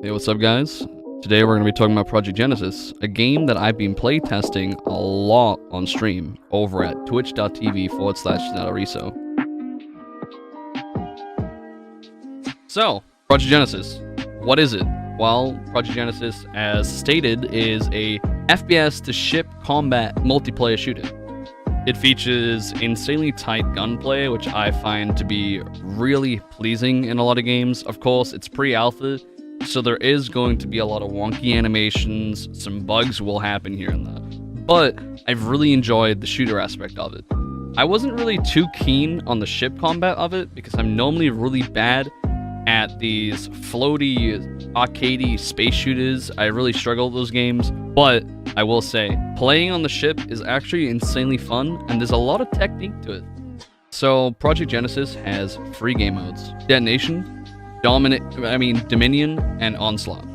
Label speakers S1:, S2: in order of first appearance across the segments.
S1: Hey, what's up, guys? Today we're going to be talking about Project Genesis, a game that I've been playtesting a lot on stream over at twitch.tv/NetAriso. So, Project Genesis, what is it? Well, Project Genesis, as stated, is a FPS to ship combat multiplayer shooter. It features insanely tight gunplay, which I find to be really pleasing in a lot of games. Of course, it's pre-alpha, so there is going to be a lot of wonky animations, some bugs will happen here and there. But I've really enjoyed the shooter aspect of it. I wasn't really too keen on the ship combat of it, because I'm normally really bad at these floaty, arcadey space shooters. I really struggle with those games, but I will say, playing on the ship is actually insanely fun, and there's a lot of technique to it. So, Project Genesis has 3 game modes: Detonation, Dominion, and Onslaught.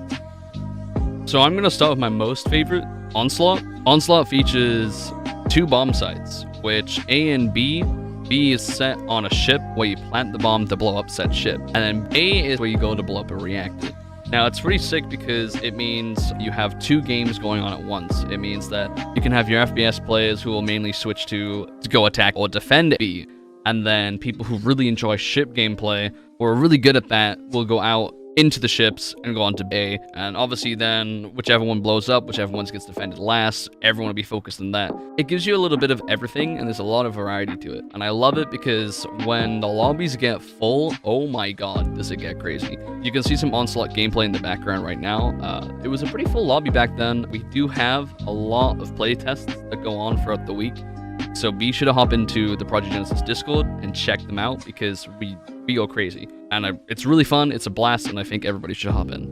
S1: So I'm gonna start with my most favorite, Onslaught. Onslaught features 2 bomb sites, which A and B. B is set on a ship where you plant the bomb to blow up said ship, and then A is where you go to blow up a reactor. Now, it's pretty sick because it means you have 2 games going on at once. It means that you can have your FPS players who will mainly switch to go attack or defend B, and then people who really enjoy ship gameplay or are really good at that will go out into the ships and go on to A, and obviously then whichever one blows up, whichever one gets defended last, everyone will be focused on that. It gives you a little bit of everything, and there's a lot of variety to it, and I love it because when the lobbies get full, oh my god, does it get crazy. You can see some Onslaught gameplay in the background right now. It was a pretty full lobby back then. We do have a lot of playtests that go on throughout the week, so be sure to hop into the Project Genesis Discord and check them out, because we go crazy. And it's really fun, it's a blast, and I think everybody should hop in.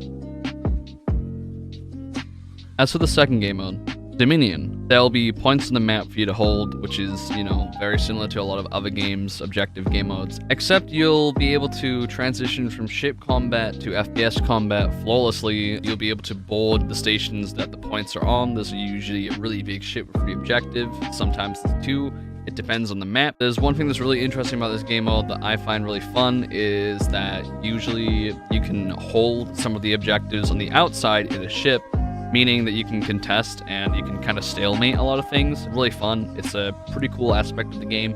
S1: As for the second game mode, Dominion, there'll be points on the map for you to hold, which is, very similar to a lot of other games, objective game modes, except you'll be able to transition from ship combat to FPS combat flawlessly. You'll be able to board the stations that the points are on. There's usually a really big ship with 3 objectives, sometimes it's 2. It depends on the map. There's one thing that's really interesting about this game mode that I find really fun, is that usually you can hold some of the objectives on the outside in a ship, meaning that you can contest and you can kind of stalemate a lot of things. It's really fun. It's a pretty cool aspect of the game.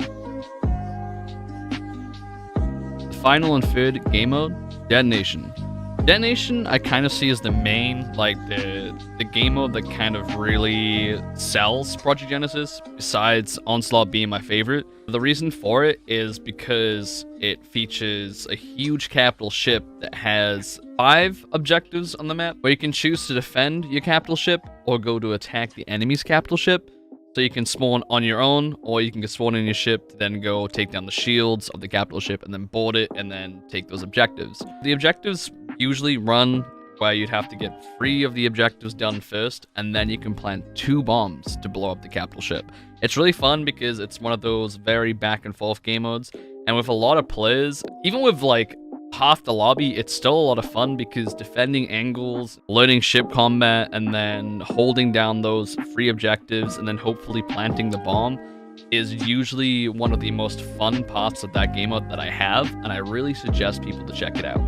S1: The final and third game mode, Detonation. Detonation I kind of see as the main, the game mode that kind of really sells Project Genesis, besides Onslaught being my favorite. The reason for it is because it features a huge capital ship that has 5 objectives on the map, where you can choose to defend your capital ship or go to attack the enemy's capital ship. So you can spawn on your own, or you can spawn in your ship to then go take down the shields of the capital ship and then board it and then take those objectives. The objectives usually run where you'd have to get 3 of the objectives done first, and then you can plant 2 bombs to blow up the capital ship. It's really fun because it's one of those very back and forth game modes, and with a lot of players, even with half the lobby, it's still a lot of fun because defending angles, learning ship combat, and then holding down those 3 objectives and then hopefully planting the bomb is usually one of the most fun parts of that game mode that I have, and I really suggest people to check it out.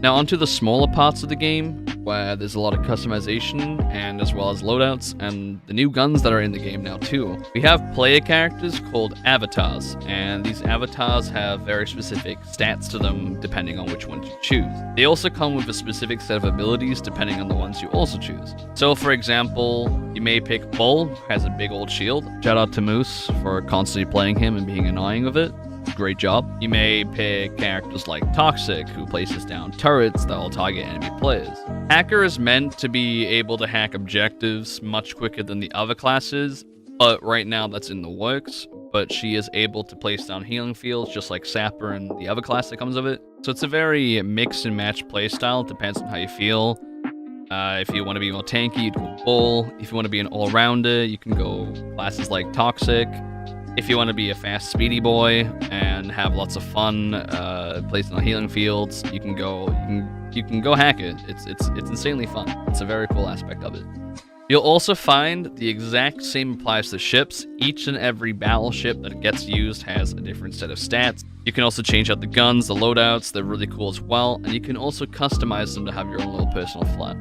S1: Now onto the smaller parts of the game, where there's a lot of customization and as well as loadouts and the new guns that are in the game now too. We have player characters called avatars, and these avatars have very specific stats to them depending on which ones you choose. They also come with a specific set of abilities depending on the ones you also choose. So for example, you may pick Bull, who has a big old shield. Shout out to Moose for constantly playing him and being annoying with it. Great job. You may pick characters like Toxic, who places down turrets that will target enemy players. Hacker is meant to be able to hack objectives much quicker than the other classes, but right now that's in the works. But she is able to place down healing fields just like Sapper and the other class that comes of it. So it's a very mix and match playstyle. It depends on how you feel. If you want to be more tanky, you can go Bull. If you want to be an all-rounder, you can go classes like Toxic. If you want to be a fast, speedy boy and have lots of fun placing on healing fields, you can go hack it. It's insanely fun. It's a very cool aspect of it. You'll also find the exact same applies to ships. Each and every battleship that gets used has a different set of stats. You can also change out the guns, the loadouts. They're really cool as well, and you can also customize them to have your own little personal flair.